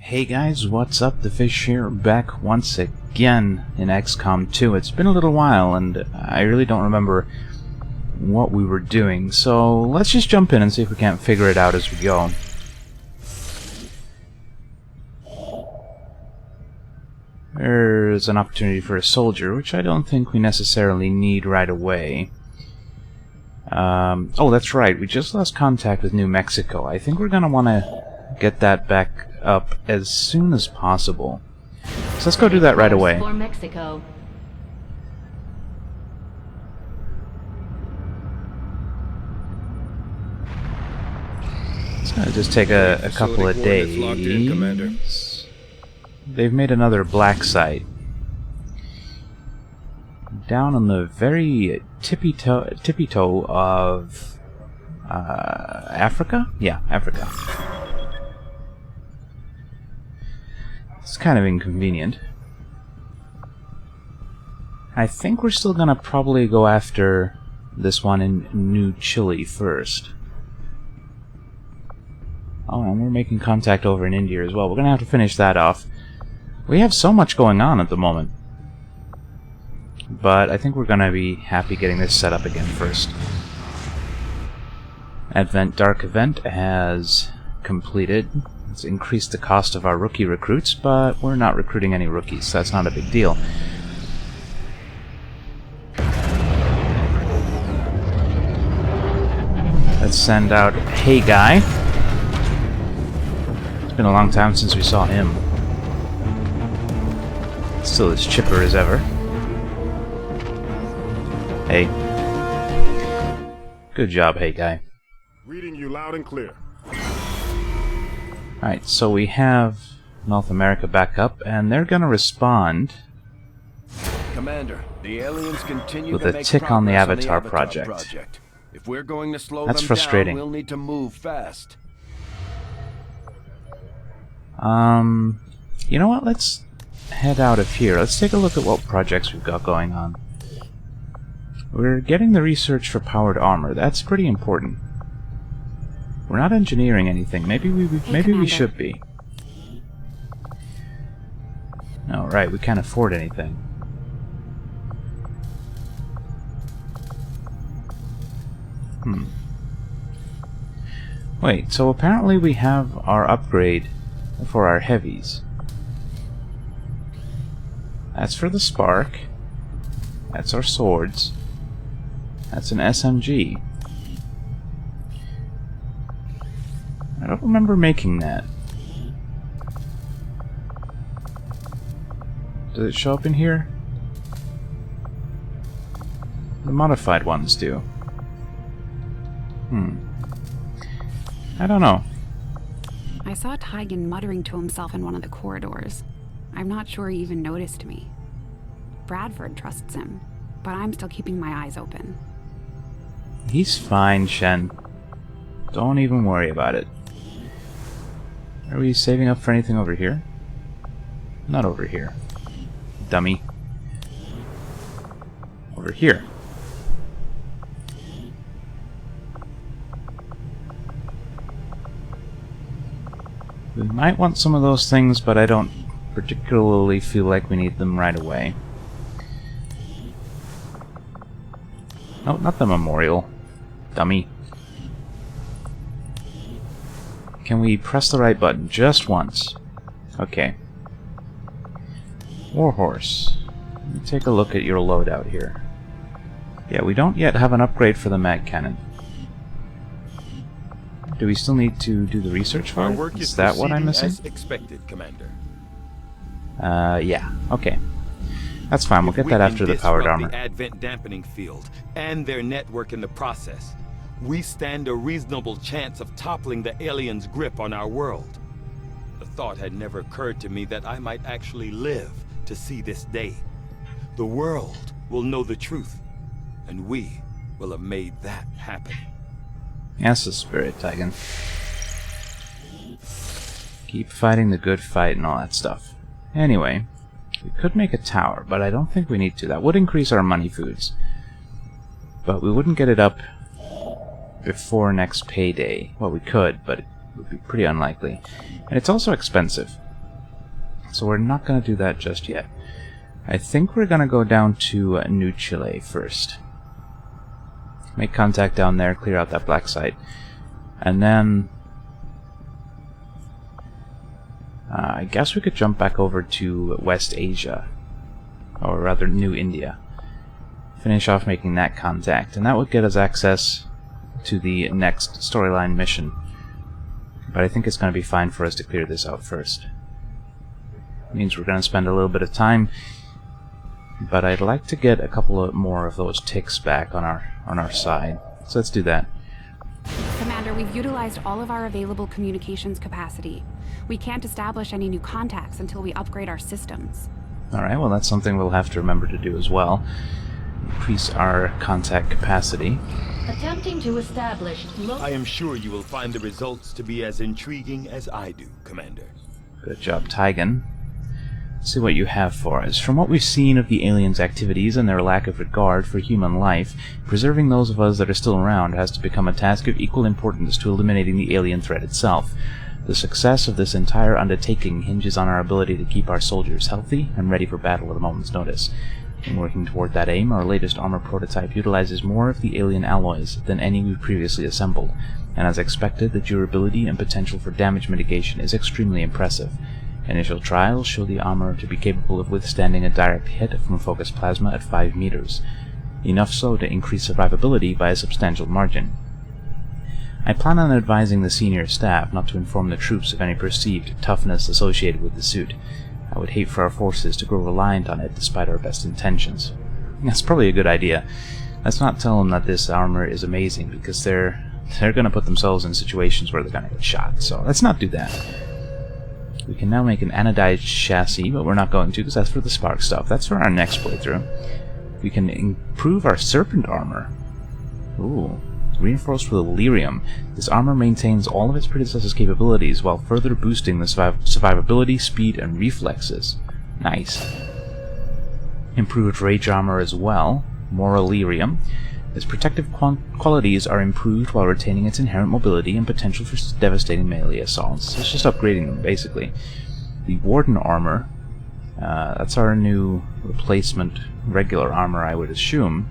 Hey guys, what's up? TheFish here, back once again in XCOM 2. It's been a little while, and I really don't remember what we were doing, so let's just jump in and see if we can't figure it out as we go. There's an opportunity for a soldier, which I don't think we necessarily need right away. Oh, that's right, we just lost contact with New Mexico. I think we're gonna want to get that back up as soon as possible. So let's go do that right away. For Mexico. It's gonna just take a couple of days. They've made another black site down on the very tippy toe of Africa? Yeah, Africa. It's kind of inconvenient. I think we're still gonna probably go after this one in New Chile first. Oh, and we're making contact over in India as well. We're gonna have to finish that off. We have so much going on at the moment. But I think we're gonna be happy getting this set up again first. Dark Event has completed. It's increased the cost of our rookie recruits, but we're not recruiting any rookies, so that's not a big deal. Let's send out Hey Guy. It's been a long time since we saw him. Still as chipper as ever. Hey. Good job, Hey Guy. Reading you loud and clear. Alright, so we have North America back up, and they're gonna respond Commander, the aliens continue with to a make tick on the progress Avatar project. If we're going to slow That's them frustrating. down, we'll need to move fast. You know what? Let's head out of here. Let's take a look at what projects we've got going on. We're getting the research for powered armor. That's pretty important. We're not engineering anything. Maybe we should be. No, right, we can't afford anything. Wait, so apparently we have our upgrade for our heavies. That's for the Spark. That's our swords. That's an SMG. I don't remember making that. Does it show up in here? The modified ones do. I don't know. I saw Tygan muttering to himself in one of the corridors. I'm not sure he even noticed me. Bradford trusts him, but I'm still keeping my eyes open. He's fine, Shen. Don't even worry about it. Are we saving up for anything over here? Not over here. Dummy. Over here. We might want some of those things, but I don't particularly feel like we need them right away. No, not the memorial. Dummy. Can we press the right button just once? Okay. Warhorse. Let me take a look at your loadout here. Yeah, we don't yet have an upgrade for the mag cannon. Do we still need to do the research for it? Is that what I'm missing? As expected, Commander. Yeah. Okay. That's fine. We'll get that after the powered armor. The Advent dampening field and their network in the process, we stand a reasonable chance of toppling the aliens' grip on our world. The thought had never occurred to me that I might actually live to see this day. The world will know the truth, and we will have made that happen. That's the spirit, Tygan. Keep fighting the good fight and all that stuff. Anyway, we could make a tower, but I don't think we need to. That would increase our money foods. But we wouldn't get it up before next payday. Well, we could, but it would be pretty unlikely. And it's also expensive. so we're not going to do that just yet. I think we're going to go down to New Chile first. Make contact down there, clear out that black site. And then... I guess we could jump back over to West Asia. Or rather, New India. Finish off making that contact. And that would get us access to the next storyline mission. But I think it's going to be fine for us to clear this out first. It means we're going to spend a little bit of time, but I'd like to get a couple of more of those ticks back on our side. So let's do that. Commander, we've utilized all of our available communications capacity. We can't establish any new contacts until we upgrade our systems. Alright, well that's something we'll have to remember to do as well. Increase our contact capacity. Attempting to establish I am sure you will find the results to be as intriguing as I do, Commander. Good job, Tygan. Let's see what you have for us. From what we've seen of the aliens' activities and their lack of regard for human life, preserving those of us that are still around has to become a task of equal importance to eliminating the alien threat itself. The success of this entire undertaking hinges on our ability to keep our soldiers healthy and ready for battle at a moment's notice. In working toward that aim, our latest armor prototype utilizes more of the alien alloys than any we've previously assembled, and as expected, the durability and potential for damage mitigation is extremely impressive. Initial trials show the armor to be capable of withstanding a direct hit from focused plasma at 5 meters, enough so to increase survivability by a substantial margin. I plan on advising the senior staff not to inform the troops of any perceived toughness associated with the suit. I would hate for our forces to grow reliant on it despite our best intentions. That's probably a good idea. Let's not tell them that this armor is amazing, because they're going to put themselves in situations where they're going to get shot, so let's not do that. We can now make an anodized chassis, but we're not going to because that's for the spark stuff. That's for our next playthrough. We can improve our serpent armor. Ooh. Reinforced with Illyrium, this armor maintains all of its predecessor's capabilities while further boosting the survivability, speed, and reflexes. Nice. Improved rage armor as well. More Illyrium. Its protective qualities are improved while retaining its inherent mobility and potential for devastating melee assaults. So it's just upgrading them, basically. The Warden armor, that's our new replacement regular armor, I would assume.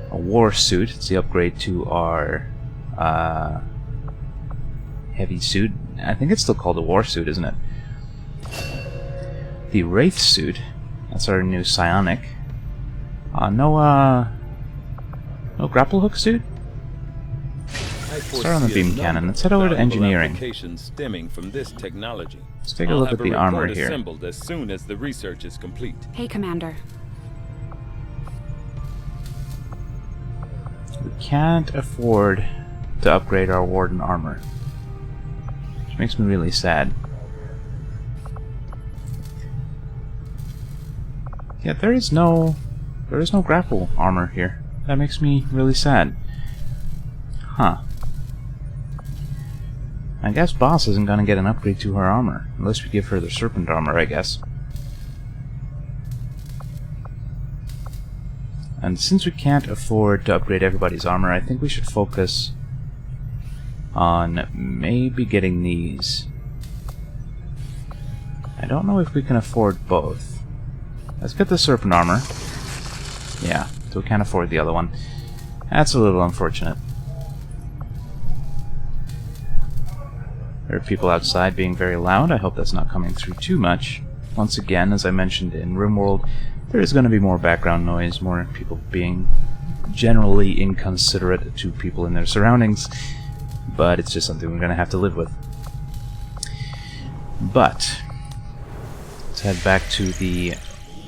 A war suit, it's the upgrade to our heavy suit. I think it's still called a war suit, isn't it? The Wraith suit, that's our new psionic. No grapple hook suit? Start on the beam cannon. Let's head over to engineering. Stemming from this technology. Let's take a look at the armor here. Assembled as soon as the research is complete. Hey, Commander. We can't afford to upgrade our Warden armor, which makes me really sad. Yeah, there is no grapple armor here. That makes me really sad. Huh. I guess Boss isn't gonna get an upgrade to her armor, unless we give her the serpent armor, I guess. And since we can't afford to upgrade everybody's armor, I think we should focus on maybe getting these. I don't know if we can afford both. Let's get the serpent armor. Yeah, so we can't afford the other one. That's a little unfortunate. There are people outside being very loud. I hope that's not coming through too much. Once again, as I mentioned in RimWorld, there is going to be more background noise, more people being generally inconsiderate to people in their surroundings, but it's just something we're going to have to live with. But let's head back to the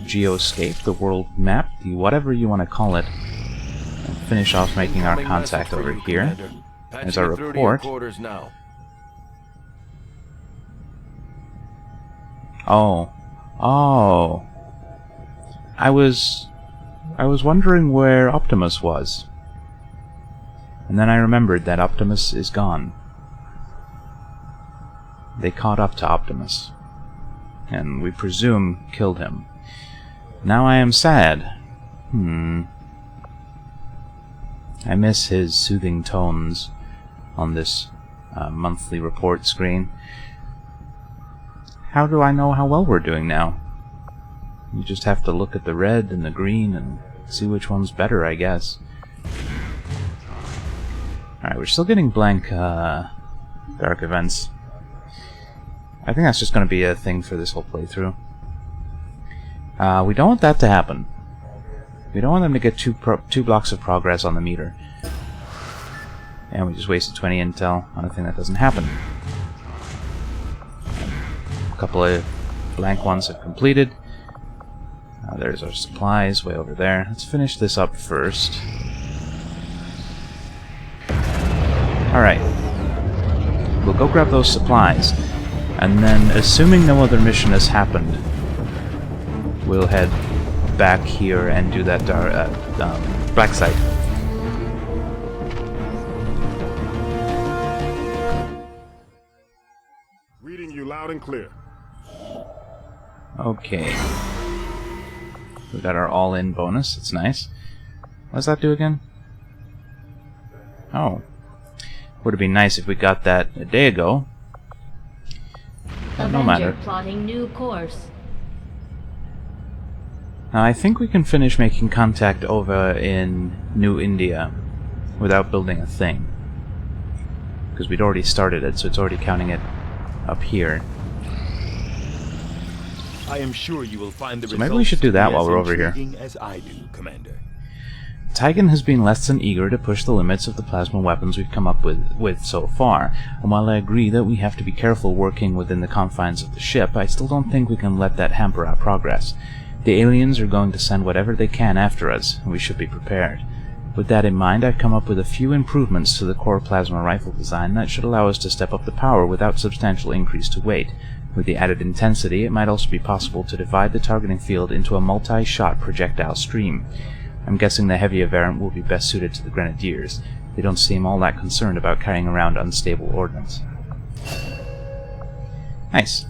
geoscape, the world map, the whatever you want to call it, and finish off making our contact over here. There's our report. Oh. I was wondering where Optimus was. And then I remembered that Optimus is gone. They caught up to Optimus. And we presume killed him. Now I am sad. I miss his soothing tones on this monthly report screen. how do I know how well we're doing now? You just have to look at the red and the green and see which one's better, I guess. Alright, we're still getting blank dark events. I think that's just going to be a thing for this whole playthrough. We don't want that to happen. We don't want them to get two blocks of progress on the meter. And we just wasted 20 intel on a thing that doesn't happen. A couple of blank ones have completed. There's our supplies way over there. Let's finish this up first. Alright. We'll go grab those supplies. And then, assuming no other mission has happened, we'll head back here and do that black site. Reading you loud and clear. Okay. We got our all-in bonus. It's nice. What does that do again? Oh. Would have been nice if we got that a day ago. But no matter. Plotting new course. Now, I think we can finish making contact over in New India without building a thing. Because we'd already started it, so it's already counting it up here. I am sure you will find the So maybe we should do that while we're over here. As I do, Commander. Tygan has been less than eager to push the limits of the plasma weapons we've come up with so far, and while I agree that we have to be careful working within the confines of the ship, I still don't think we can let that hamper our progress. The aliens are going to send whatever they can after us, and we should be prepared. With that in mind, I've come up with a few improvements to the core plasma rifle design that should allow us to step up the power without substantial increase to weight. With the added intensity, it might also be possible to divide the targeting field into a multi-shot projectile stream. I'm guessing the heavier variant will be best suited to the Grenadiers. They don't seem all that concerned about carrying around unstable ordnance. Nice.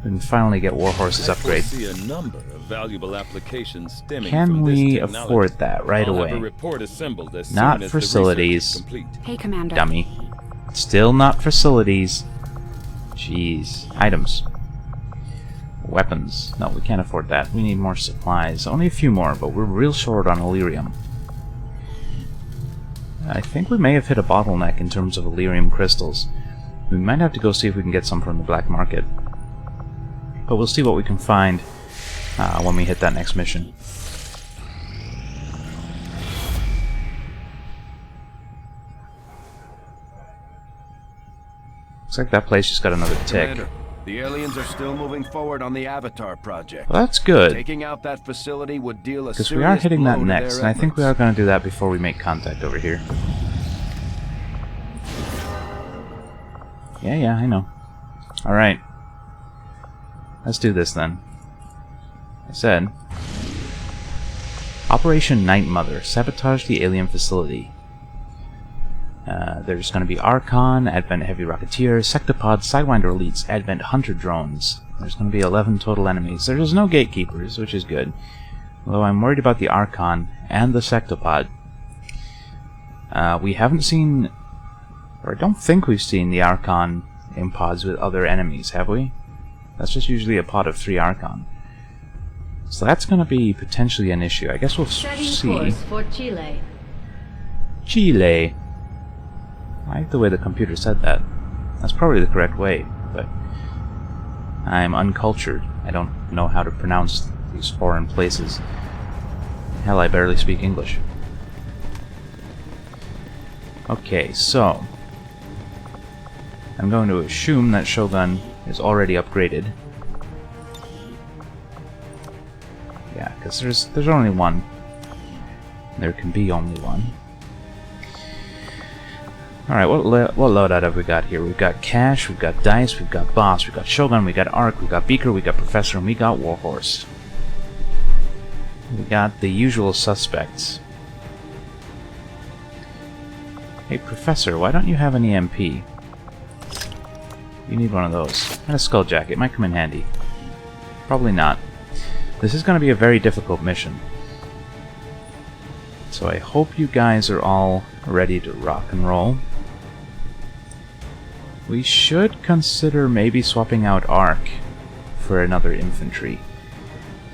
We can finally get Warhorse's upgrade. See a number of valuable applications stemming Can from this we technology. afford that right I'll have away? a report assembled as Not soon as the facilities. research is complete. Hey, Commander. Dummy. Still not facilities. Jeez. Items. Weapons. No, we can't afford that. We need more supplies. Only a few more, but we're real short on Illyrium. I think we may have hit a bottleneck in terms of Illyrium crystals. We might have to go see if we can get some from the black market. But we'll see what we can find when we hit that next mission. Looks like that place just got another tick. Commander, the aliens are still moving forward on the Avatar project. Well, that's good, Taking out that facility would deal a because serious we are hitting that blow to their next, and I think we are efforts. going to do that before we make contact over here. Yeah, I know. Alright. Let's do this then. I said, Operation Night Mother. Sabotage the alien facility. There's going to be Archon, Advent Heavy Rocketeer, Sectopod, Sidewinder Elites, Advent Hunter Drones. There's going to be 11 total enemies. There's no gatekeepers, which is good. Although I'm worried about the Archon and the Sectopod. We haven't seen, or I don't think we've seen the Archon in pods with other enemies, have we? That's just usually a pod of 3 Archon. So that's going to be potentially an issue. I guess we'll Setting see. course for Chile. Chile. I like the way the computer said that. That's probably the correct way, but I'm uncultured. I don't know how to pronounce these foreign places. Hell, I barely speak English. Okay, so I'm going to assume that Shogun is already upgraded. Yeah, because there's only one. There can be only one. Alright, what loadout have we got here? We've got Cash, we've got Dice, we've got Boss, we've got Shogun, we've got Ark, we've got Beaker, we've got Professor, and we got Warhorse. We got the usual suspects. Hey, Professor, why don't you have an EMP? You need one of those. And a skull jacket. Might come in handy. Probably not. This is going to be a very difficult mission. So I hope you guys are all ready to rock and roll. We should consider maybe swapping out Ark for another infantry.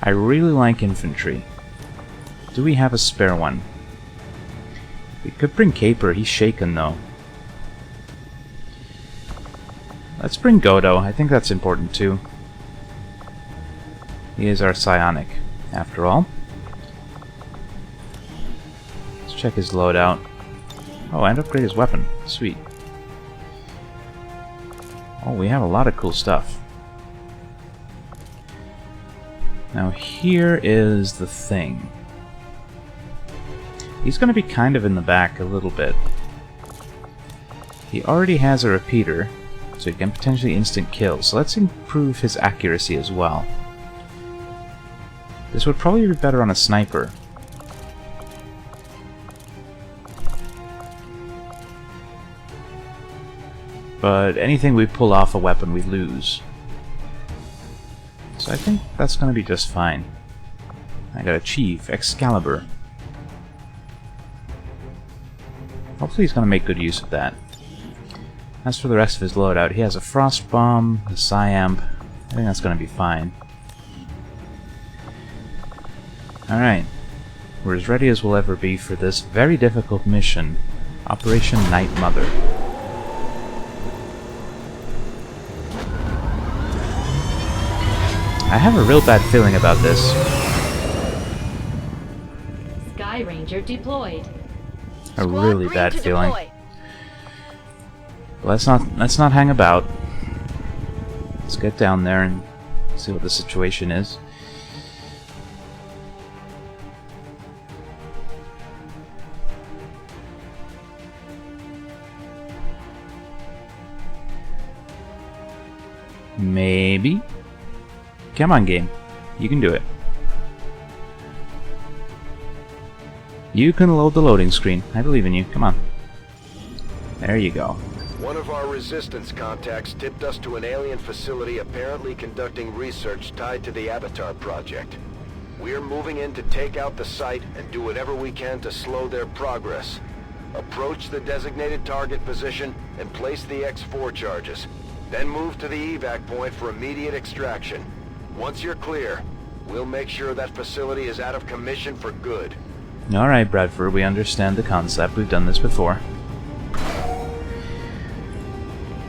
I really like infantry. Do we have a spare one? We could bring Caper, he's shaken though. Let's bring Godo, I think that's important too. He is our psionic, after all. Let's check his loadout. Oh, and upgrade his weapon. Sweet. Oh, we have a lot of cool stuff. Now here is the thing. He's going to be kind of in the back a little bit. He already has a repeater, so he can potentially instant kill. So let's improve his accuracy as well. This would probably be better on a sniper. But anything we pull off a weapon, we lose. So I think that's going to be just fine. I got a Chief, Excalibur. Hopefully he's going to make good use of that. As for the rest of his loadout, he has a Frost Bomb, a Psyamp. I think that's going to be fine. Alright. We're as ready as we'll ever be for this very difficult mission. Operation Night Mother. I have a real bad feeling about this. Sky Ranger deployed. A really bad feeling. Let's not hang about. Let's get down there and see what the situation is. Maybe. Come on, game. You can do it. You can load the loading screen. I believe in you. Come on. There you go. One of our resistance contacts tipped us to an alien facility apparently conducting research tied to the Avatar project. We're moving in to take out the site and do whatever we can to slow their progress. Approach the designated target position and place the X4 charges. Then move to the evac point for immediate extraction. Once you're clear, we'll make sure that facility is out of commission for good. Alright, Bradford, we understand the concept. We've done this before.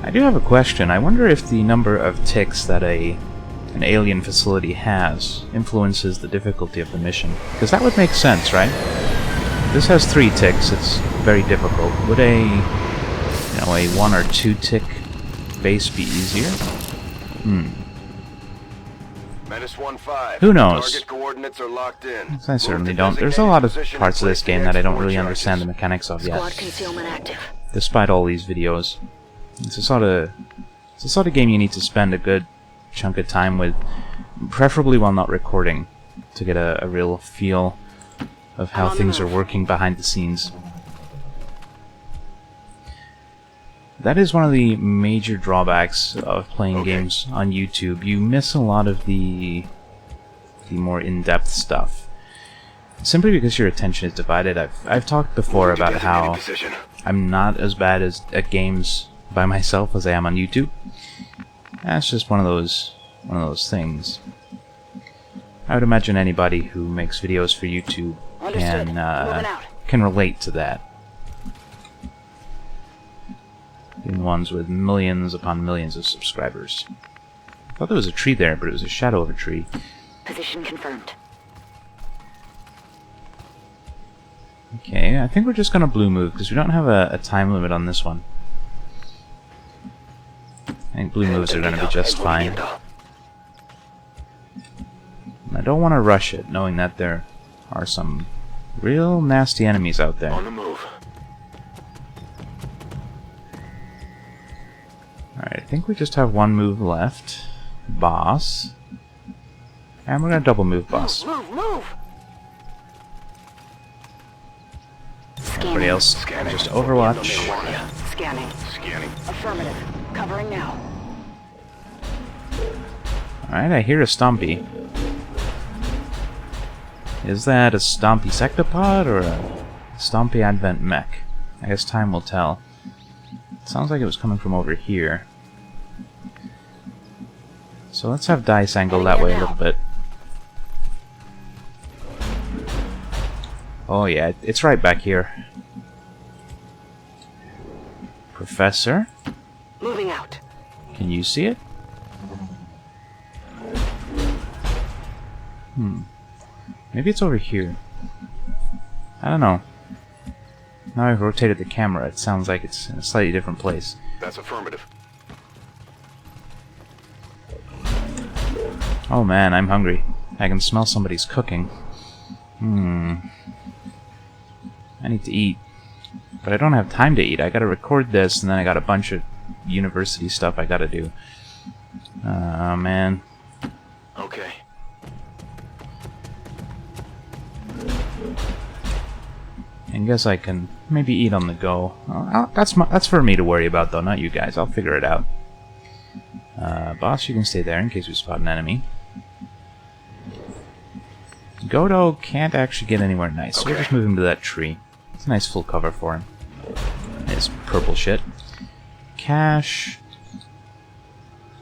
I do have a question. I wonder if the number of ticks that an alien facility has influences the difficulty of the mission. Because that would make sense, right? This has 3 ticks. It's very difficult. Would a 1 or 2 tick base be easier? Menace 1-5. Who knows? Target coordinates are locked in. I certainly don't. There's a lot of parts of this game that I don't really understand the mechanics of yet. Squad concealment active. Despite all these videos. It's the sort of game you need to spend a good chunk of time with, preferably while not recording, to get a real feel of how things are working behind the scenes. That is one of the major drawbacks of playing games on YouTube. You miss a lot of the more in-depth stuff. Simply because your attention is divided. I've talked before about how I'm not as bad at games by myself as I am on YouTube. That's just one of those things. I would imagine anybody who makes videos for YouTube can relate to that. Being ones with millions upon millions of subscribers. I thought there was a tree there, but it was a shadow of a tree. Position confirmed. Okay, I think we're just gonna blue move, because we don't have a time limit on this one. I think blue moves are gonna be just fine. And I don't want to rush it, knowing that there are some real nasty enemies out there. On the move. Alright, I think we just have one move left. Boss. And we're gonna double move boss. Move! Everybody else, just Overwatch. Scanning. Affirmative. Covering now. Alright, I hear a Stompy. Is that a Stompy Sectopod or a Stompy Advent Mech? I guess time will tell. It sounds like it was coming from over here. So let's have dice angle that way a little bit. Oh yeah, it's right back here. Professor? Moving out. Can you see it? Maybe it's over here. I don't know. Now I've rotated the camera, it sounds like it's in a slightly different place. That's affirmative. Oh man, I'm hungry. I can smell somebody's cooking. I need to eat. But I don't have time to eat. I gotta record this, and then I got a bunch of university stuff I gotta do. Oh man. Okay. I guess I can maybe eat on the go. That's for me to worry about, though, not you guys. I'll figure it out. Boss, you can stay there in case we spot an enemy. Godo can't actually get anywhere nice, so we'll just move him to that tree. It's a nice full cover for him. His purple shit. Cash.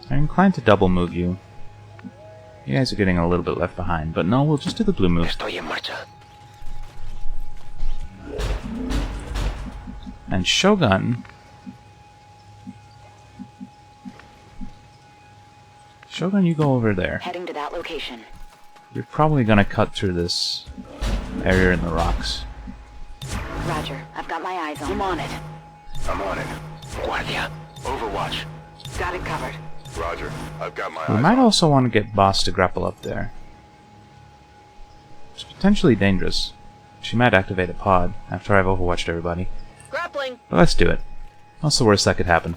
I'm inclined to double move you. You guys are getting a little bit left behind, but no, we'll just do the blue move. Estoy en marcha. And Shogun... Shogun, you go over there. Heading to that location. You're probably gonna cut through this area in the rocks. Roger. I've got my eyes on. I'm on it. I'm on it. Guardia. Overwatch. Got it covered. Roger. I've got my We eyes might on. also want to get Boss to grapple up there. It's potentially dangerous. She might activate a pod after I've overwatched everybody. Grappling. But let's do it. What's the worst that could happen?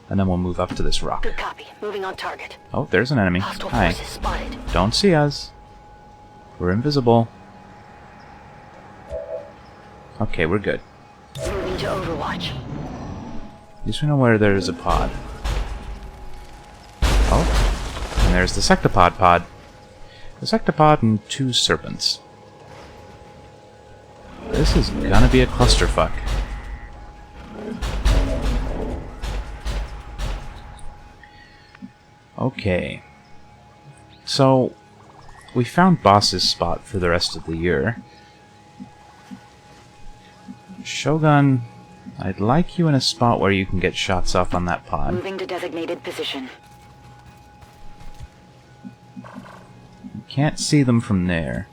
And then we'll move up to this rock. Good copy. Moving on target. Oh, there's an enemy. Hostile Hi. forces spotted. Don't see us. We're invisible. Okay, we're good. Moving to Overwatch. At least we know where there's a pod. Oh, and there's the sectopod pod. The sectopod and 2 serpents. This is gonna be a clusterfuck. Okay. So, we found Boss's spot for the rest of the year. Shogun, I'd like you in a spot where you can get shots off on that pod. Moving to designated position. Can't see them from there,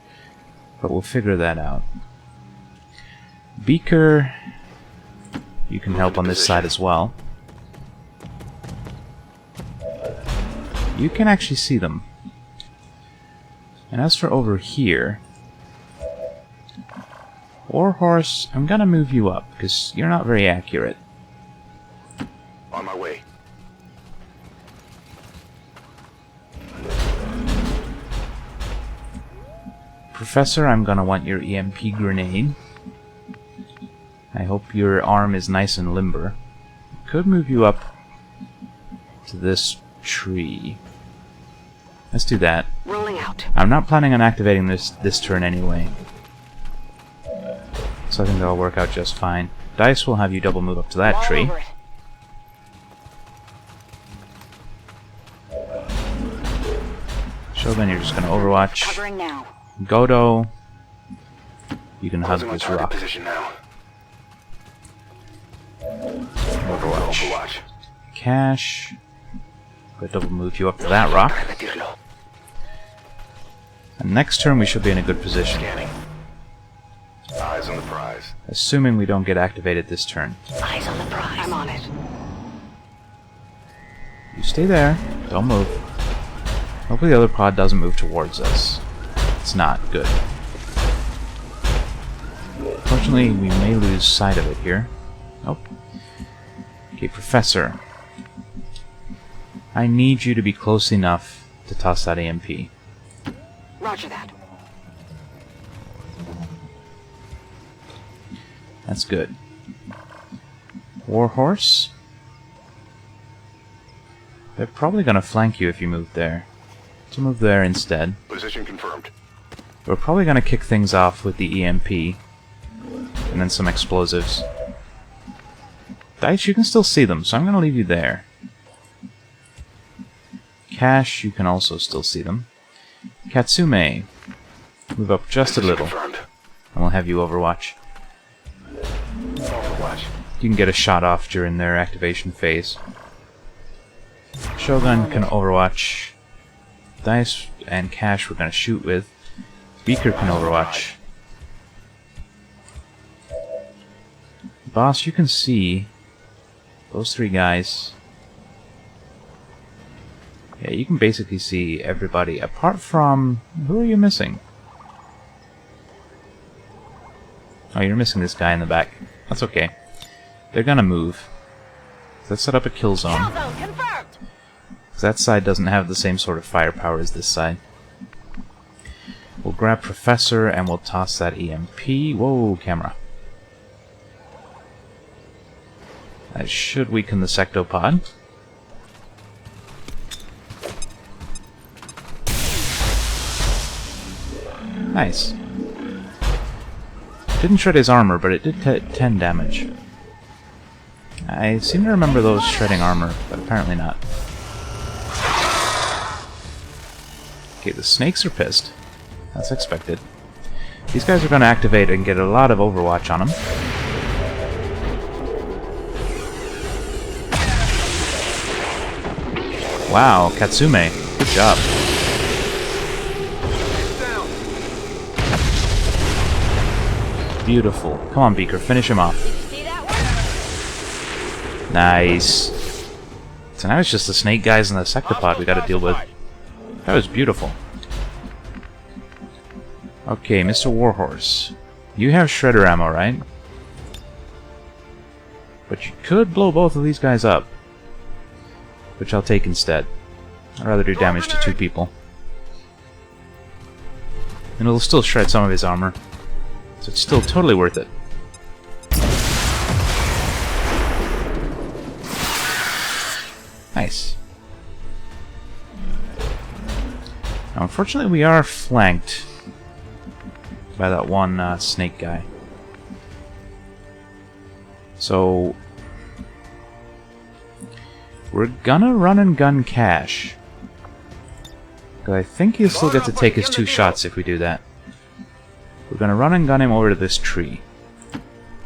but we'll figure that out. Beaker, you can help on this side as well. You can actually see them. And as for over here, Warhorse, I'm gonna move you up, because you're not very accurate. On my way. Professor, I'm gonna want your EMP grenade. I hope your arm is nice and limber. Could move you up to this tree. Let's do that. Rolling out. I'm not planning on activating this turn anyway. So I think that'll work out just fine. Dice will have you double move up to that All tree. over it. Shogun, you're just gonna overwatch. Covering now. Godo, you can hug Closing on this target rock. position now. Overwatch. Overwatch. Cash. Gonna double move you up to that rock. Repetirlo. And next turn we should be in a good position. Scanning. Eyes on the prize. Assuming we don't get activated this turn. Eyes on the prize. I'm on it. You stay there. Don't move. Hopefully the other pod doesn't move towards us. It's not good. Fortunately, we may lose sight of it here. Nope. Okay, Professor. I need you to be close enough to toss that EMP. Roger that. That's good. Warhorse? They're probably gonna flank you if you move there. So move there instead. Position confirmed. We're probably gonna kick things off with the EMP. And then some explosives. Dice, you can still see them, so I'm going to leave you there. Cash, you can also still see them. Katsume, move up just a little, Confirmed. and we'll have you overwatch. Overwatch. You can get a shot off during their activation phase. Shogun can overwatch. Dice and Cash we're going to shoot with. Beaker can overwatch. Boss, you can see those three guys. Yeah, you can basically see everybody apart from... Who are you missing? Oh, you're missing this guy in the back. That's okay. They're gonna move. Let's set up a kill zone. Kill zone confirmed. 'Cause that side doesn't have the same sort of firepower as this side. We'll grab Professor and we'll toss that EMP. Whoa, camera. That should weaken the sectopod. Nice. Didn't shred his armor, but it did 10 damage. I seem to remember those shredding armor, but apparently not. Okay, the snakes are pissed. That's expected. These guys are going to activate and get a lot of overwatch on them. Wow, Katsume. Good job. Beautiful. Come on, Beaker. Finish him off. See that one? Nice. So now it's just the snake guys and the sectopod we gotta deal with. That was beautiful. Okay, Mr. Warhorse. You have shredder ammo, right? But you could blow both of these guys up. Which I'll take instead. I'd rather do damage to 2 people. And it'll still shred some of his armor. So it's still totally worth it. Nice. Now, unfortunately, we are flanked by that one snake guy. So we're gonna run and gun Cash. Because I think he'll still get to take his 2 shots if we do that. We're gonna run and gun him over to this tree.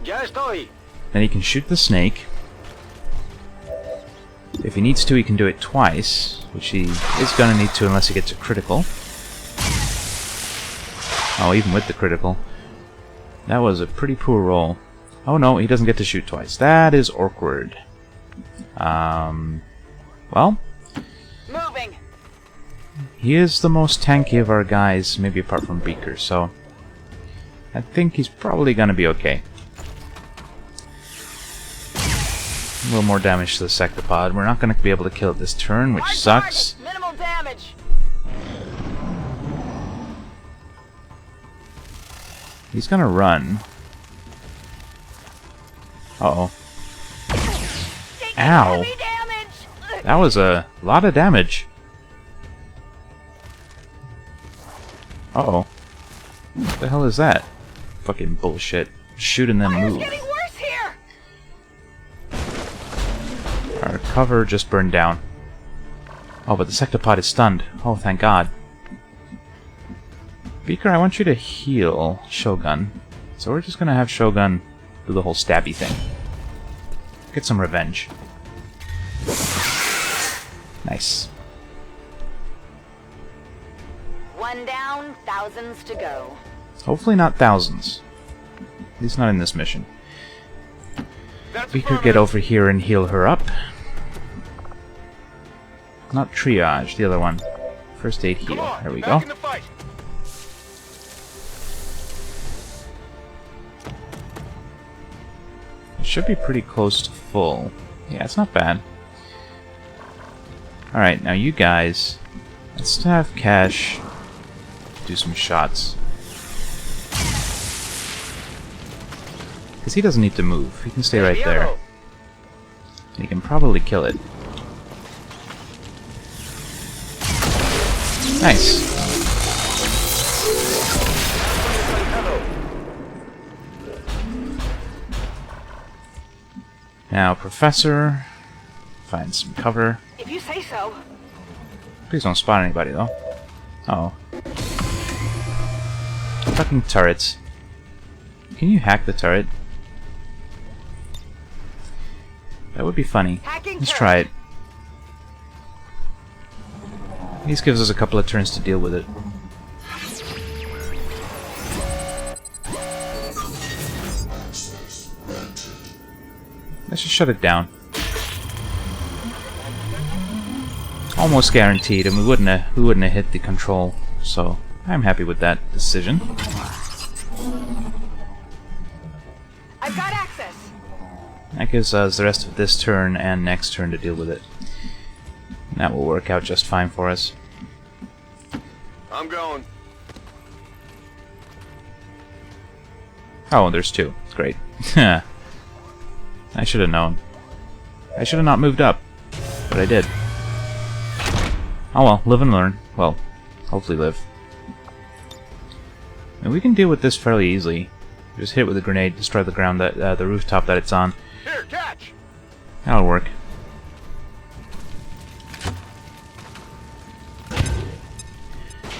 Ya estoy. Then he can shoot the snake. If he needs to, he can do it twice, which he is gonna need to unless he gets a critical. Oh, even with the critical. That was a pretty poor roll. Oh no, he doesn't get to shoot twice. That is awkward. Well, Moving. he is the most tanky of our guys, maybe apart from Beaker, so I think he's probably gonna be okay. A little more damage to the sectopod. We're not gonna be able to kill it this turn, which sucks. Minimal damage. He's gonna run. Uh-oh. Ow! Heavy damage. That was a lot of damage. Uh-oh. What the hell is that? Fucking bullshit. Shoot and then Fire's move. getting worse here. Our cover just burned down. Oh, but the sectopod is stunned. Oh, thank God. Beaker, I want you to heal Shogun. So we're just gonna have Shogun do the whole stabby thing. Get some revenge. Nice. One down, thousands to go. Hopefully not thousands. At least not in this mission. Beaker, get over here and heal her up. Not triage, the other one. First aid heal. There we go. It should be pretty close to full. Yeah, it's not bad. Alright, now you guys, let's have Cash do some shots. Because he doesn't need to move. He can stay right there. He can probably kill it. Nice. Now, Professor, find some cover. If you say so. Please don't spot anybody, though. Uh-oh. Fucking turrets. Can you hack the turret? That would be funny. Let's try it. This gives us a couple of turns to deal with it. Let's just shut it down. Almost guaranteed, and we wouldn't have hit the control, so I'm happy with that decision. I've got access. That gives us the rest of this turn and next turn to deal with it. And that will work out just fine for us. I'm going. Oh, there's two. Great. I should have known. I should have not moved up, but I did. Oh well, live and learn. Well, hopefully live. And we can deal with this fairly easily. Just hit it with a grenade, destroy the ground that the rooftop that it's on. Here, catch. That'll work.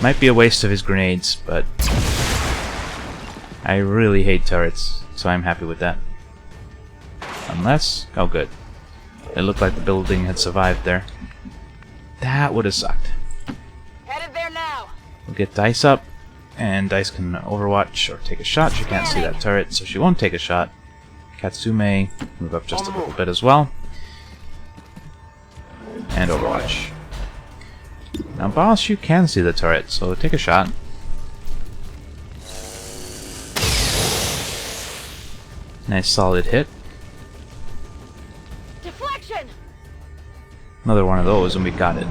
Might be a waste of his grenades, but I really hate turrets, so I'm happy with that. Unless... oh good. It looked like the building had survived there. That would have sucked. Headed there now. We'll get Dice up, and Dice can overwatch or take a shot. She can't see that turret, so she won't take a shot. Katsume, move up just a little bit as well. And overwatch. Now boss, you can see the turret, so take a shot. Nice solid hit. Deflection. Another one of those and we got it.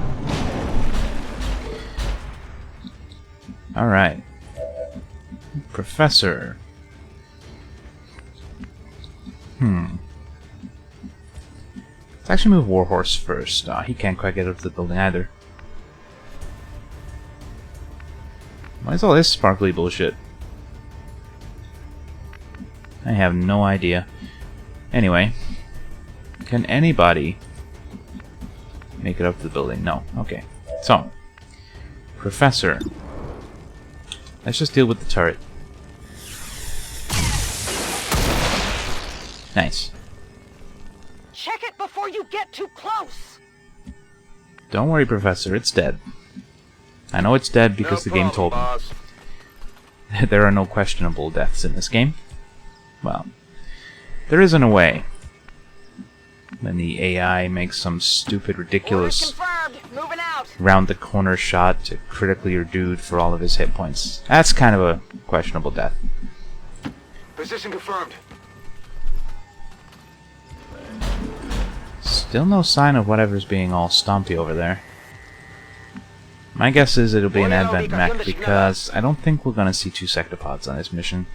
Alright. Professor. Let's actually move Warhorse first. He can't quite get up to the building either. Why is all this sparkly bullshit? I have no idea. Anyway. Can anybody make it up to the building? No. Okay. So. Professor. Let's just deal with the turret. Nice. Check it before you get too close. Don't worry, Professor. It's dead. I know it's dead because the game told me. There are no questionable deaths in this game. Well, there isn't a way. When the AI makes some stupid, ridiculous Moving out. round-the-corner shot to critically your dude for all of his hit points. That's kind of a questionable death. Position confirmed. Still no sign of whatever's being all stompy over there. My guess is it'll be an advent mech because I don't think we're gonna see 2 sectopods on this mission.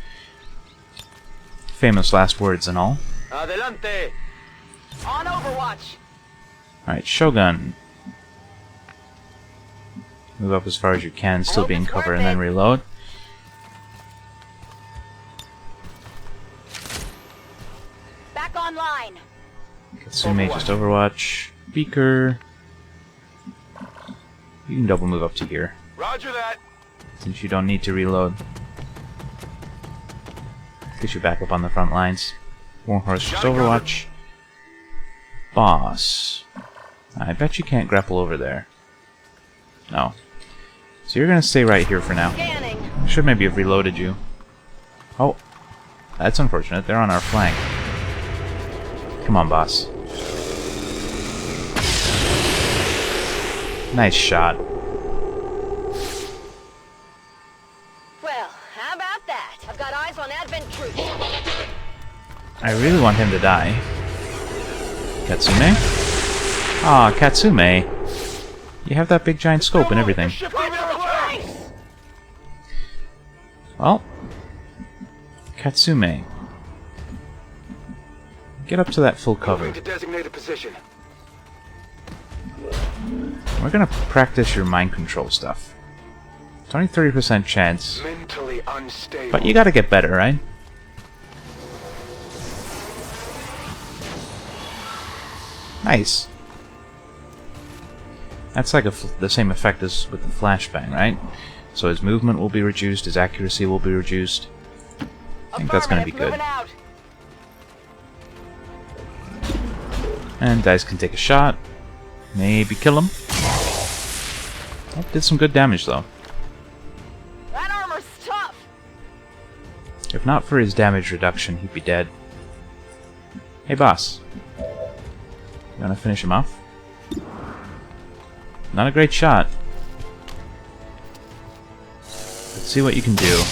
Famous last words and all. Adelante. On Overwatch. Alright, Shogun. Move up as far as you can, still be in cover, and then reload. Back online. Katsume, just Overwatch. Beaker. You can double move up to here, Roger that. since you don't need to reload. Get you back up on the front lines. Warhorse, just Overwatch. Boss. I bet you can't grapple over there. No. So you're gonna stay right here for now. Scanning. Should maybe have reloaded you. Oh. That's unfortunate. They're on our flank. Come on, boss. Nice shot. Well, how about that? I've got eyes on Advent troops. I really want him to die. Katsume? Ah, Katsume. You have that big giant scope and everything. Well, Katsume. Get up to that full cover. Moving to designated position. We're gonna practice your mind control stuff. It's only 30% chance, Mentally unstable. but you gotta get better, right? Nice. That's like the same effect as with the flashbang, right? So his movement will be reduced, his accuracy will be reduced. I think that's going to be good. And Dice can take a shot. Maybe kill him. Oh, did some good damage though. That armor's tough. If not for his damage reduction, he'd be dead. Hey boss. You wanna finish him off? Not a great shot. Let's see what you can do.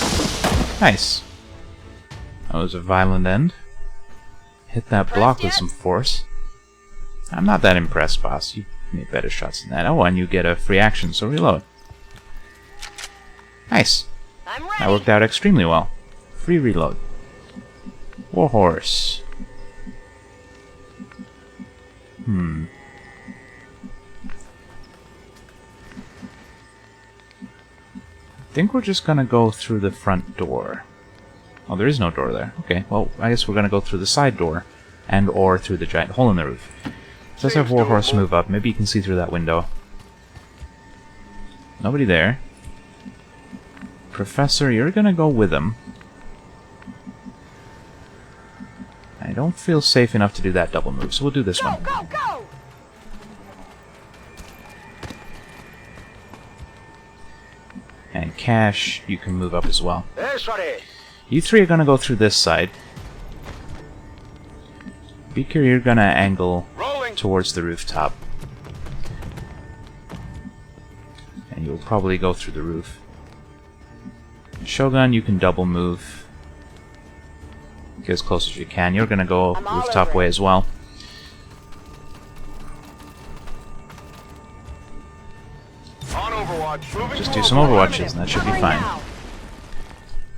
Nice. That was a violent end. Hit that block with some force. I'm not that impressed, boss. You made better shots than that. Oh, and you get a free action, so reload. Nice. I'm That ready. worked out extremely well. Free reload. Warhorse. I think we're just gonna go through the front door. Oh, there is no door there. Okay, well, I guess we're gonna go through the side door, and or through the giant hole in the roof. So let's have Warhorse move up. Maybe you can see through that window. Nobody there. Professor, you're gonna go with him. I don't feel safe enough to do that double move, so we'll do this one. Go, go! And Cash, you can move up as well. Sorry. You three are gonna go through this side. Beaker, you're gonna angle towards the rooftop. And you'll probably go through the roof. Shogun, you can double move. Get as close as you can. You're gonna go rooftop way as well. On Overwatch. Moving Just to do some Overwatches and that should be Covering fine. now.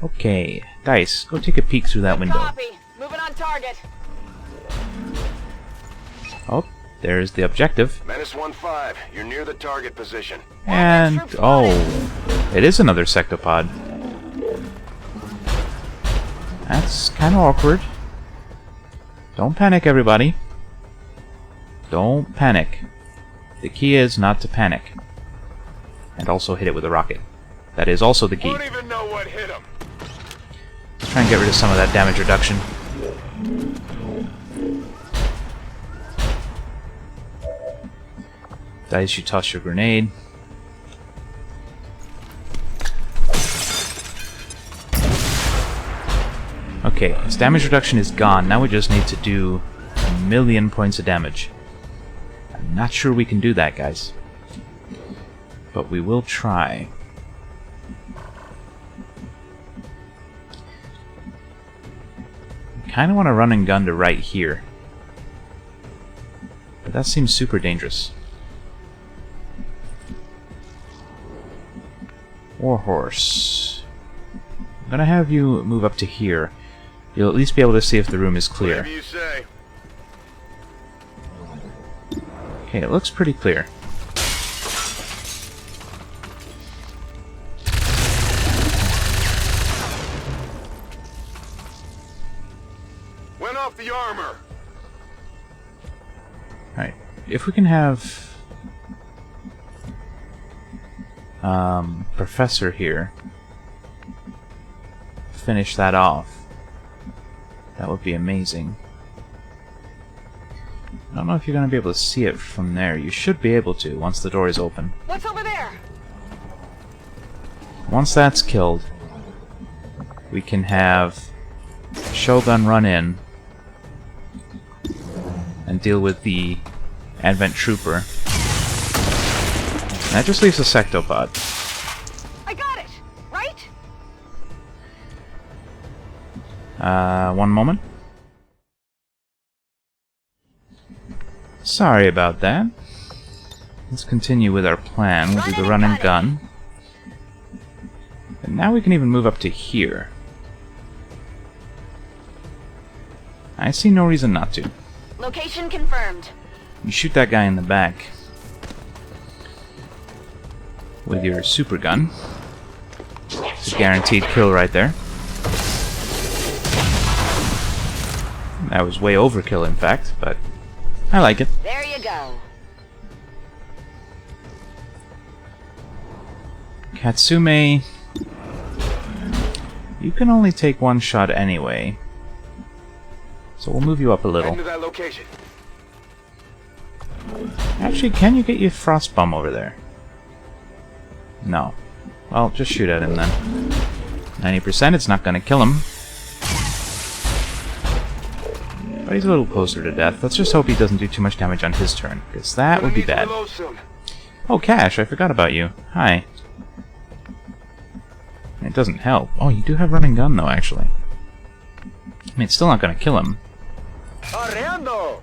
Okay, Dice, go take a peek through that window. Copy. Moving on target. Oh, there's the objective. Menace 1-5, you're near the target position. And, oh, it is another sectopod. That's kind of awkward. Don't panic, everybody. Don't panic. The key is not to panic. And also hit it with a rocket. That is also the key. Don't even know what hit him. Let's try and get rid of some of that damage reduction. Dice, you toss your grenade. Okay, his damage reduction is gone. Now we just need to do 1,000,000 points of damage. I'm not sure we can do that, guys. But we will try. I kind of want to run and gun to right here. But that seems super dangerous. Warhorse. I'm gonna have you move up to here. You'll at least be able to see if the room is clear. Whatever you say. Okay, it looks pretty clear. Went off the armor. Alright, if we can have Professor here finish that off, that would be amazing. I don't know if you're going to be able to see it from there. You should be able to once the door is open. What's over there? Once that's killed, we can have Shogun run in and deal with the Advent Trooper. And that just leaves a sectopod. I got it. Right? One moment. Sorry about that. Let's continue with our plan. We'll do the run and gun. And now we can even move up to here. I see no reason not to. Location confirmed. You shoot that guy in the back with your super gun. It's a guaranteed kill right there. That was way overkill, in fact, but I like it. There you go. Katsume, you can only take one shot anyway, so we'll move you up a little. Heading to that location. Actually, can you get your frostbomb over there? No. Well, just shoot at him then. 90%, it's not gonna kill him. But he's a little closer to death. Let's just hope he doesn't do too much damage on his turn, because that would be bad. Oh, Cash, I forgot about you. Hi. It doesn't help. Oh, you do have running gun, though, actually. I mean, it's still not going to kill him. Arreando!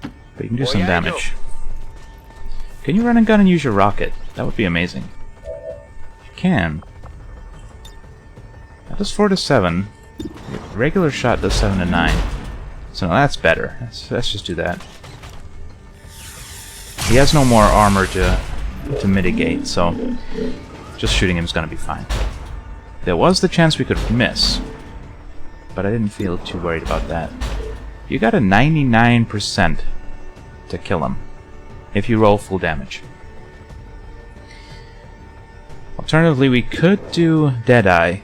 But you can do some damage. Can you run and gun and use your rocket? That would be amazing. You can. That does 4 to 7. Your regular shot does 7 to 9. So now that's better. Let's just do that. He has no more armor to mitigate, so just shooting him is going to be fine. There was the chance we could miss, but I didn't feel too worried about that. You got a 99% to kill him if you roll full damage. Alternatively, we could do Deadeye,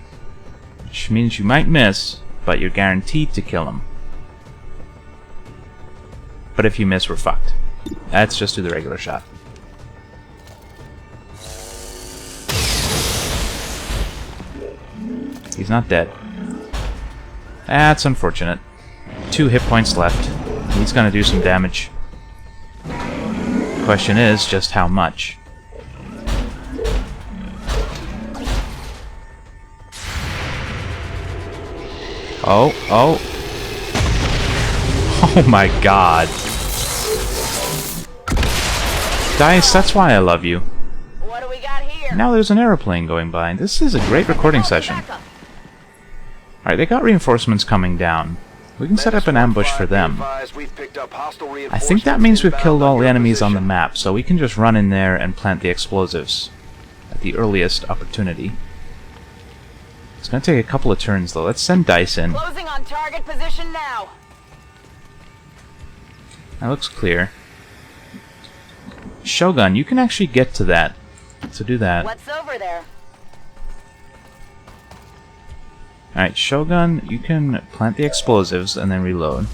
which means you might miss, but you're guaranteed to kill him. But if you miss, we're fucked. Let's just do the regular shot. He's not dead. That's unfortunate. 2 hit points left. He's gonna do some damage. Question is, just how much? Oh, oh. Oh my god. Dice, that's why I love you. What do we got here? Now there's an aeroplane going by. This is a great recording session. Alright, they got reinforcements coming down. We can set up an ambush for them. I think that means we've killed all the enemies on the map, so we can just run in there and plant the explosives at the earliest opportunity. It's gonna take a couple of turns though. Let's send Dice in. Closing on target position now. That looks clear. Shogun, you can actually get to that. So do that. What's over there? Alright, Shogun, you can plant the explosives and then reload.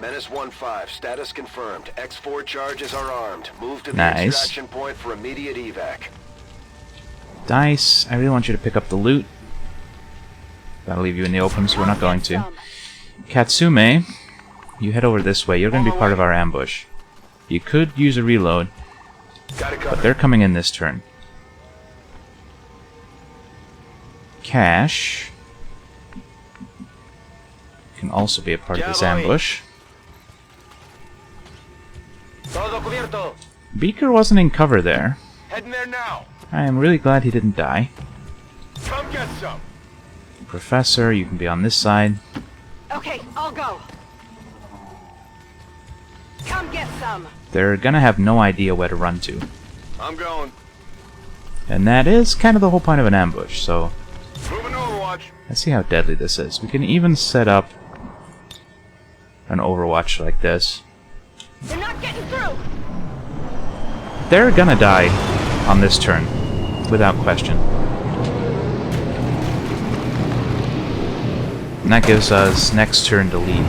Menace 1-5, status confirmed. X4 charges are armed. Move to the Nice. extraction point for immediate evac. Dice, I really want you to pick up the loot. That'll leave you in the open, so we're not going to. Katsume, you head over this way. You're going to be part of our ambush. You could use a reload, but they're coming in this turn. Cash can also be a part of this ambush. Beaker wasn't in cover there. Heading there now. I am really glad he didn't die. Come get some. Professor, you can be on this side. Okay, I'll go. Come get some. They're gonna have no idea where to run to. I'm going. And that is kind of the whole point of an ambush, so Moving Overwatch. let's see how deadly this is. We can even set up an Overwatch like this. They're not getting through. They're gonna die on this turn, without question. And that gives us next turn to leave.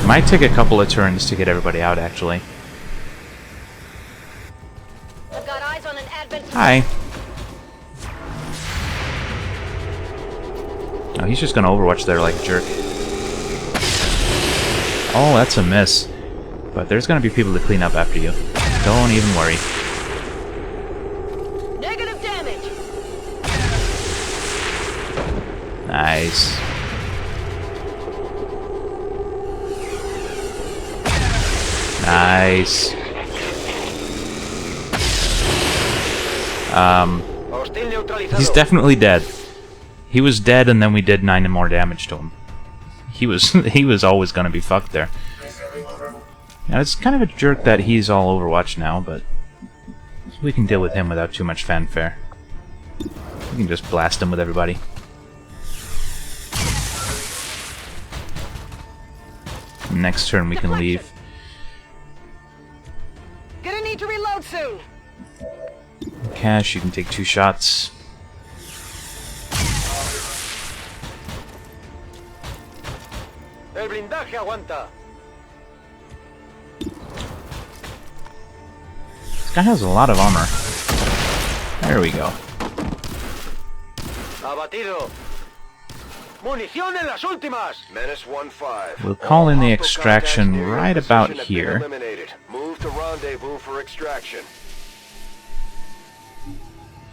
Might take a couple of turns to get everybody out, actually. I've got eyes on an advent. Hi. Oh, he's just gonna Overwatch there like a jerk. Oh, that's a miss. But there's gonna be people to clean up after you. Don't even worry. Negative damage. Nice. Nice. He's definitely dead. He was dead, and then we did 9 more damage to him. He was always gonna be fucked there. Now it's kind of a jerk that he's all Overwatch now, but we can deal with him without too much fanfare. We can just blast him with everybody. Next turn we can leave. Gonna need to reload soon. Cash, you can take 2 shots. El blindaje aguanta. This guy has a lot of armor. There we go. Abatido. Munición en las últimas. Menace 1-5. We'll call in the All extraction hostile right contacts about near your position here. have been eliminated. Move to rendezvous for extraction.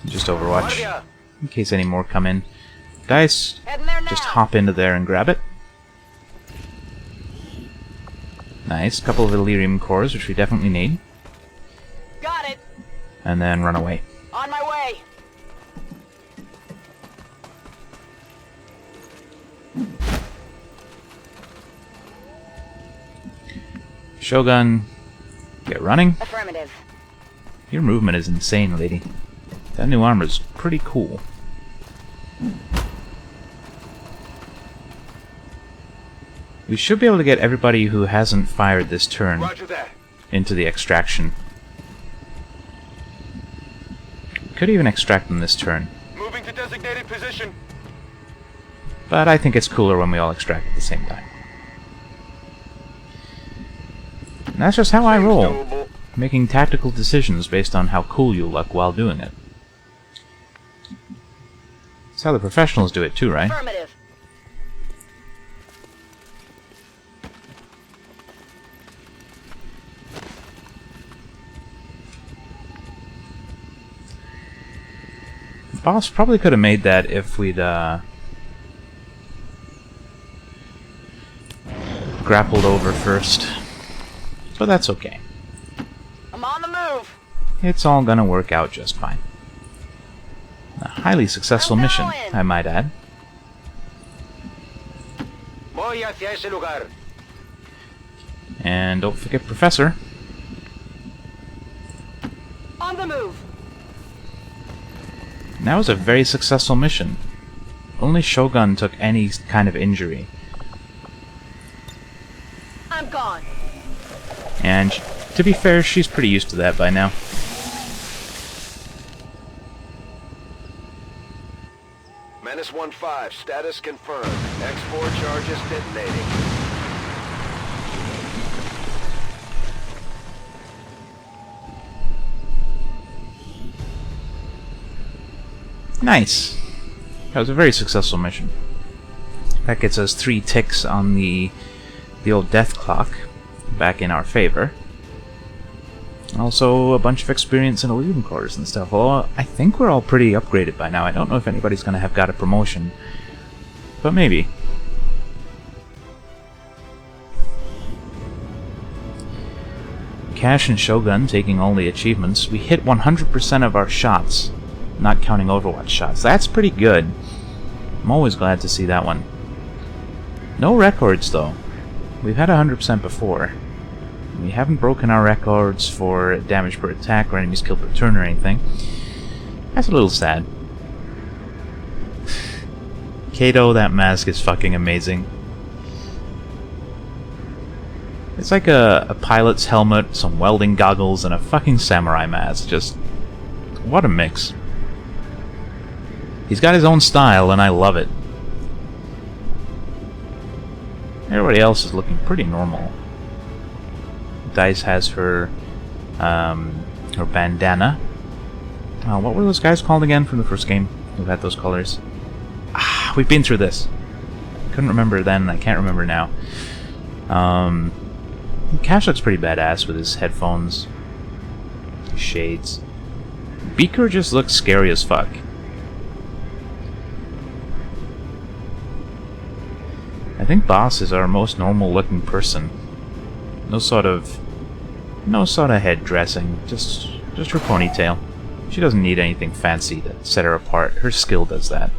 Just Overwatch. Guardia. In case any more come in. Guys, Heading there now. just hop into there and grab it. Nice. Couple of Illyrium cores, which we definitely need. Got it. And then run away. On my way. Shogun, get running. Affirmative. Your movement is insane, lady. That new armor's pretty cool. We should be able to get everybody who hasn't fired this turn Roger that. into the extraction. Could even extract them this turn, Moving to designated position. but I think it's cooler when we all extract at the same time. And that's just how I roll, Doable. making tactical decisions based on how cool you look while doing it. That's how the professionals do it too, right? Affirmative. Boss probably could have made that if we'd grappled over first. But that's okay. I'm on the move. It's all gonna work out just fine. A highly successful I'm mission, going. I might add. Voy hacia ese lugar. And don't forget Professor. On the move. And that was a very successful mission. Only Shogun took any kind of injury. I'm gone. And to be fair, she's pretty used to that by now. Menace 1-5. Status confirmed. X4 charges detonating. Nice. That was a very successful mission. That gets us 3 ticks on the old death clock back in our favor. Also a bunch of experience in Illusion cores and stuff. Well, I think we're all pretty upgraded by now. I don't know if anybody's going to have got a promotion, but maybe. Cash and Shogun taking all the achievements. We hit 100% of our shots, not counting Overwatch shots. That's pretty good. I'm always glad to see that one. No records, though. We've had 100% before. We haven't broken our records for damage per attack or enemies killed per turn or anything. That's a little sad. Kato, that mask is fucking amazing. It's like a pilot's helmet, some welding goggles, and a fucking samurai mask. Just... what a mix. He's got his own style, and I love it. Everybody else is looking pretty normal. Dice has her bandana. What were those guys called again from the first game? Who had those colors? Ah, we've been through this. Couldn't remember then, I can't remember now. Cash looks pretty badass with his headphones, shades. Beaker just looks scary as fuck. I think Boss is our most normal looking person. No sort of head dressing, just her ponytail. She doesn't need anything fancy to set her apart. Her skill does that.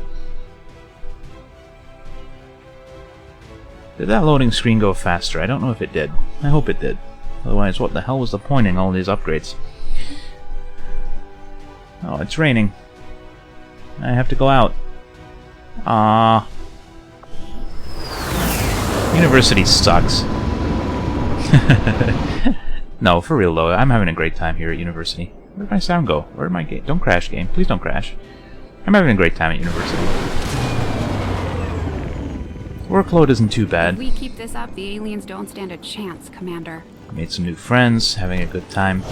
Did that loading screen go faster? I don't know if it did. I hope it did. Otherwise, what the hell was the point in all these upgrades? Oh, it's raining. I have to go out. Ah. University sucks. No, for real though, I'm having a great time here at university. Where'd my sound go? Where'd my game? Don't crash, game. Please don't crash. I'm having a great time at university. Workload isn't too bad. If we keep this up, the aliens don't stand a chance, Commander. Made some new friends, having a good time.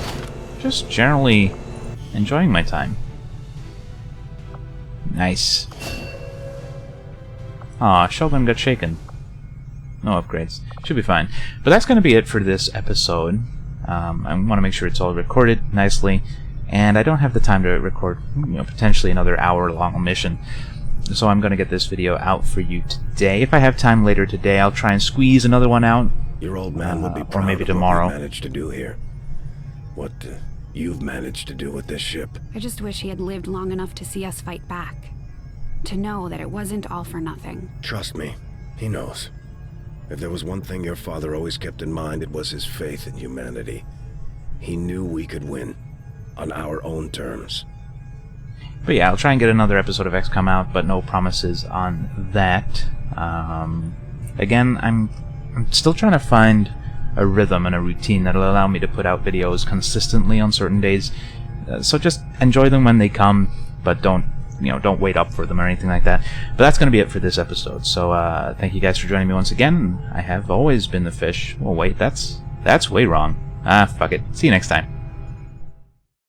Just generally enjoying my time. Nice. Aw, Sheldon got shaken. No upgrades. Should be fine. But that's going to be it for this episode. I want to make sure it's all recorded nicely, and I don't have the time to record, potentially another hour-long mission. So I'm going to get this video out for you today. If I have time later today, I'll try and squeeze another one out. Your old man would be proud or maybe of tomorrow. what we managed to do here. What you've managed to do with this ship. I just wish he had lived long enough to see us fight back. To know that it wasn't all for nothing. Trust me, he knows. If there was one thing your father always kept in mind, it was his faith in humanity. He knew we could win, on our own terms. But yeah, I'll try and get another episode of XCOM out, but no promises on that. Again, I'm still trying to find a rhythm and a routine that'll allow me to put out videos consistently on certain days. So just enjoy them when they come, but don't wait up for them or anything like that. But that's going to be it for this episode. So thank you guys for joining me once again. I have always been the fish. Well, wait, that's way wrong. Ah, fuck it. See you next time.